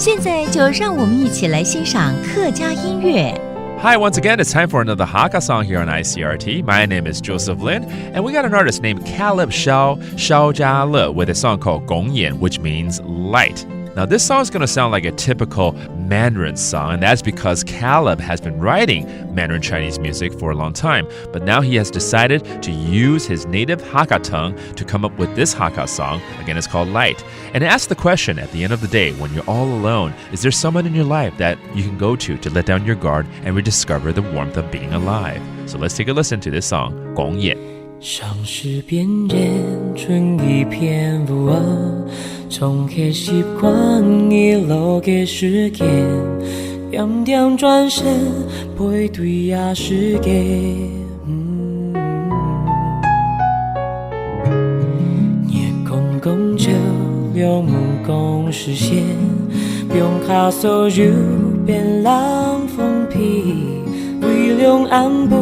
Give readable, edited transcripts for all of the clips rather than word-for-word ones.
现在就让我们一起来欣赏客家音乐。Hi, once again, it's time for another Hakka song here on ICRT. My name is Joseph Lin, and we got an artist named Caleb Shao Jia Le with a song called Gong Yan, which means light. Now, this song is going to sound like a typical Mandarin song, and that's because Caleb has been writing Mandarin Chinese music for a long time, but now he has decided to use his native Hakka tongue to come up with this Hakka song. Again, it's called Light. And it asks the question at the end of the day, when you're all alone, is there someone in your life that you can go to let down your guard and rediscover the warmth of being alive? So let's take a listen to this song, Gong Yan. 上世边人春一片无恶从开习惯一路的时间点点转身背对呀世界夜公公就流梦公实现不用卡所有变浪风皮为龙安步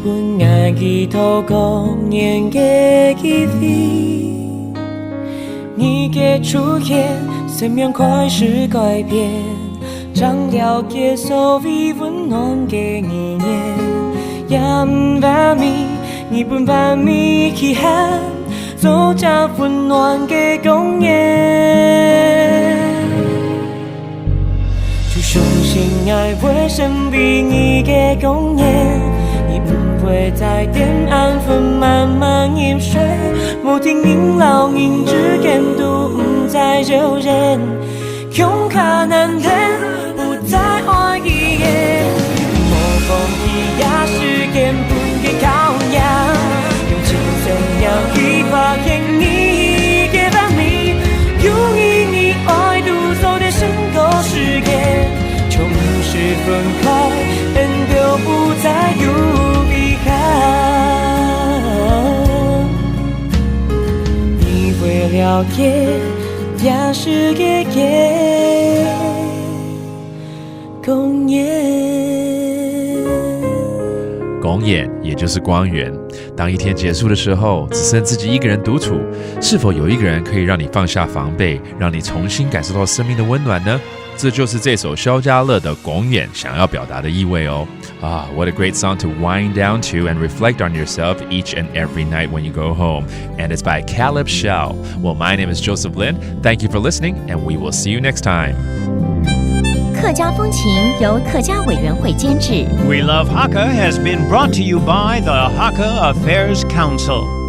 本爱记头公年的记忆你的出现生命开始改变张了解所谓温暖的意念也不把你不把你遗憾走着温暖的公园就相信爱会生比你的公园你不会在点安分慢慢饮水莫听您老您之间都不再柔韧勇敢难忍不再爱一眼莫风一呀时间不给高扬用青春要一把给你给把你用一你爱独走的身高时间从是分开人都不再有遗憾你会了解也是给公演公演也就是光源当一天结束的时候只剩自己一个人独处是否有一个人可以让你放下防备让你重新感受到生命的温暖呢这就是这首萧家乐的公演想要表达的意味哦。What a great song to wind down to and reflect on yourself each and every night when you go home. And it's by Caleb Shao. Well, my name is Joseph Lin. Thank you for listening, and we will see you next time. 客家风情由客家委员会监制。 We Love Hakka has been brought to you by the Hakka Affairs Council.